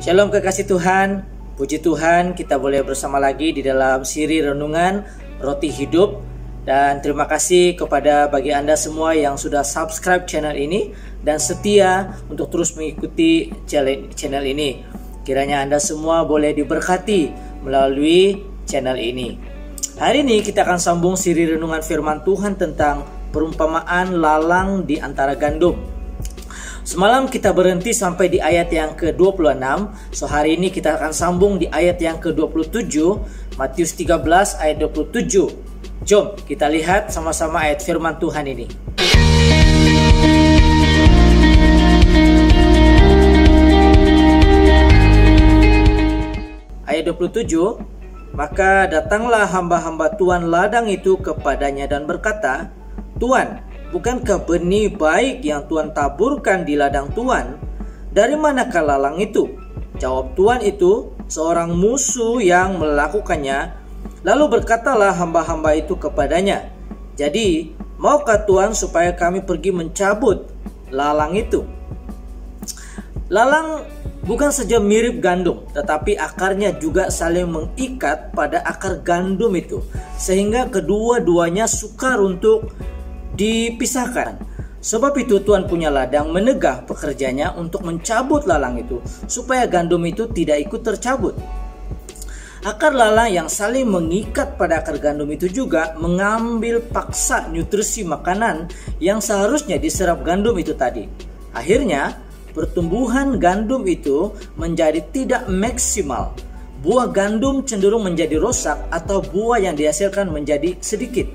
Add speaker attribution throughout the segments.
Speaker 1: Shalom kekasih Tuhan, puji Tuhan kita boleh bersama lagi di dalam siri renungan Roti Hidup. Dan terima kasih kepada bagi Anda semua yang sudah subscribe channel ini dan setia untuk terus mengikuti channel ini. Kiranya Anda semua boleh diberkati melalui channel ini. Hari ini kita akan sambung siri renungan firman Tuhan tentang perumpamaan lalang di antara gandum. Semalam kita berhenti sampai di ayat yang ke-26. So hari ini kita akan sambung di ayat yang ke-27, Matius 13 ayat 27. Jom kita lihat sama-sama ayat firman Tuhan ini. Ayat 27, maka datanglah hamba-hamba tuan ladang itu kepadanya dan berkata, Tuan, bukankah benih baik yang Tuan taburkan di ladang Tuan? Dari manakah lalang itu? Jawab tuan itu, seorang musuh yang melakukannya. Lalu berkatalah hamba-hamba itu kepadanya, jadi maukah Tuan supaya kami pergi mencabut lalang itu? Lalang bukan saja mirip gandum, tetapi akarnya juga saling mengikat pada akar gandum itu, sehingga kedua-duanya sukar untuk dipisahkan. Sebab itu Tuan punya ladang menegah pekerjanya untuk mencabut lalang itu, supaya gandum itu tidak ikut tercabut. Akar lalang yang saling mengikat pada akar gandum itu juga mengambil paksa nutrisi makanan yang seharusnya diserap gandum itu tadi. Akhirnya pertumbuhan gandum itu menjadi tidak maksimal. Buah gandum cenderung menjadi rusak atau buah yang dihasilkan menjadi sedikit.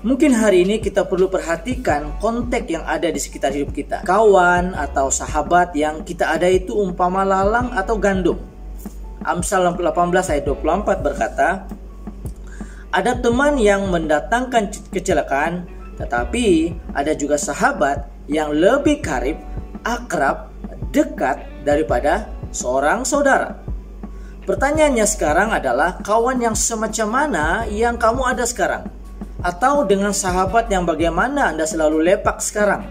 Speaker 1: Mungkin hari ini kita perlu perhatikan konteks yang ada di sekitar hidup kita. Kawan atau sahabat yang kita ada itu umpama lalang atau gandum. Amsal 18 ayat 24 berkata, ada teman yang mendatangkan kecelakaan, tetapi ada juga sahabat yang lebih karib, akrab, dekat daripada seorang saudara. Pertanyaannya sekarang adalah, kawan yang semacam mana yang kamu ada sekarang? Atau dengan sahabat yang bagaimana Anda selalu lepak sekarang?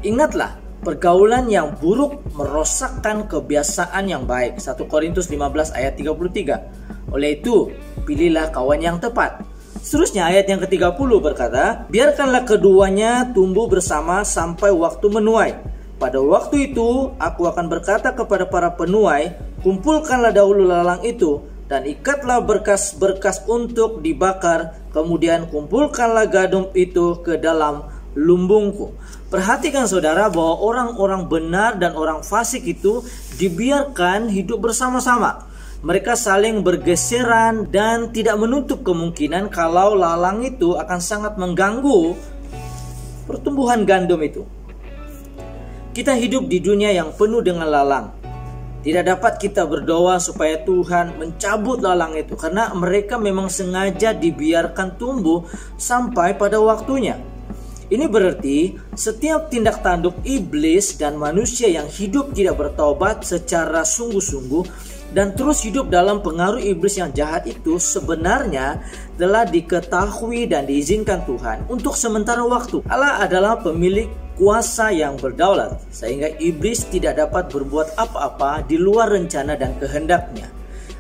Speaker 1: Ingatlah, pergaulan yang buruk merosakkan kebiasaan yang baik. 1 Korintus 15 ayat 33. Oleh itu, pilihlah kawan yang tepat. Seterusnya ayat yang ke-30 berkata, biarkanlah keduanya tumbuh bersama sampai waktu menuai. Pada waktu itu, aku akan berkata kepada para penuai, kumpulkanlah dahulu lalang itu, dan ikatlah berkas-berkas untuk dibakar, kemudian kumpulkanlah gandum itu ke dalam lumbungku. Perhatikan saudara bahwa orang-orang benar dan orang fasik itu dibiarkan hidup bersama-sama. Mereka saling bergeseran dan tidak menutup kemungkinan kalau lalang itu akan sangat mengganggu pertumbuhan gandum itu. Kita hidup di dunia yang penuh dengan lalang. Tidak dapat kita berdoa supaya Tuhan mencabut lalang itu, karena mereka memang sengaja dibiarkan tumbuh sampai pada waktunya. Ini berarti setiap tindak tanduk iblis dan manusia yang hidup tidak bertobat secara sungguh-sungguh dan terus hidup dalam pengaruh iblis yang jahat itu sebenarnya telah diketahui dan diizinkan Tuhan untuk sementara waktu. Allah adalah pemilik kuasa yang berdaulat, sehingga iblis tidak dapat berbuat apa-apa di luar rencana dan kehendaknya.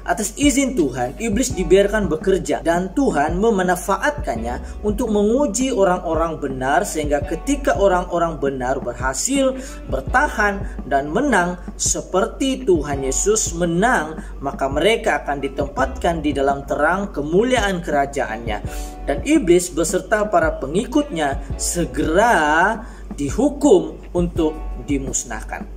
Speaker 1: Atas izin Tuhan, iblis dibiarkan bekerja dan Tuhan memanfaatkannya untuk menguji orang-orang benar, sehingga ketika orang-orang benar berhasil bertahan dan menang seperti Tuhan Yesus menang, maka mereka akan ditempatkan di dalam terang kemuliaan kerajaannya, dan iblis beserta para pengikutnya segera dihukum untuk dimusnahkan.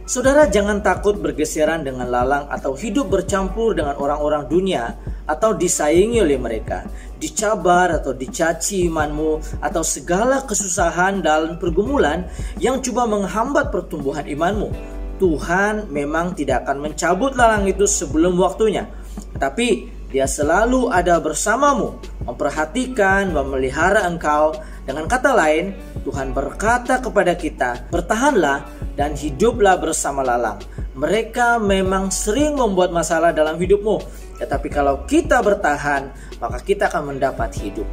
Speaker 1: Saudara, jangan takut bergeseran dengan lalang atau hidup bercampur dengan orang-orang dunia atau disaingi oleh mereka, dicabar atau dicaci imanmu, atau segala kesusahan dalam pergumulan yang coba menghambat pertumbuhan imanmu. Tuhan memang tidak akan mencabut lalang itu sebelum waktunya, tetapi Dia selalu ada bersamamu, memperhatikan, memelihara engkau. Dengan kata lain, Tuhan berkata kepada kita, bertahanlah dan hiduplah bersama lalang. Mereka memang sering membuat masalah dalam hidupmu, tetapi kalau kita bertahan, maka kita akan mendapat hidup.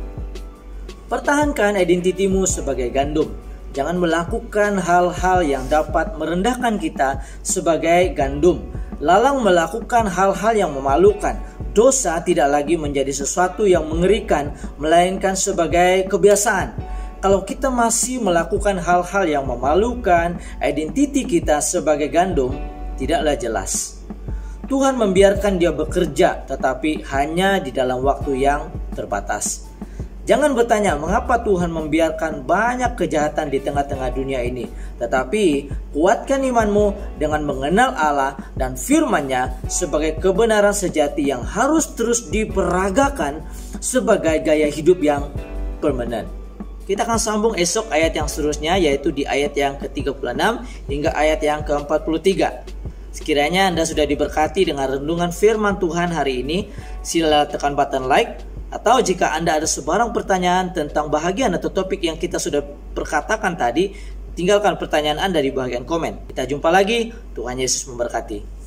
Speaker 1: Pertahankan identitimu sebagai gandum. Jangan melakukan hal-hal yang dapat merendahkan kita sebagai gandum. Lalang melakukan hal-hal yang memalukan. Dosa tidak lagi menjadi sesuatu yang mengerikan, melainkan sebagai kebiasaan. Kalau kita masih melakukan hal-hal yang memalukan, identiti kita sebagai gandum tidaklah jelas. Tuhan membiarkan dia bekerja, tetapi hanya di dalam waktu yang terbatas. Jangan bertanya mengapa Tuhan membiarkan banyak kejahatan di tengah-tengah dunia ini. Tetapi kuatkan imanmu dengan mengenal Allah dan firman-Nya sebagai kebenaran sejati yang harus terus diperagakan sebagai gaya hidup yang permanen. Kita akan sambung esok ayat yang seterusnya, yaitu di ayat yang ke-36 hingga ayat yang ke-43. Sekiranya Anda sudah diberkati dengan renungan firman Tuhan hari ini, sila tekan button like. Atau jika Anda ada sebarang pertanyaan tentang bahagian atau topik yang kita sudah perkatakan tadi, tinggalkan pertanyaan Anda di bagian komen. Kita jumpa lagi, Tuhan Yesus memberkati.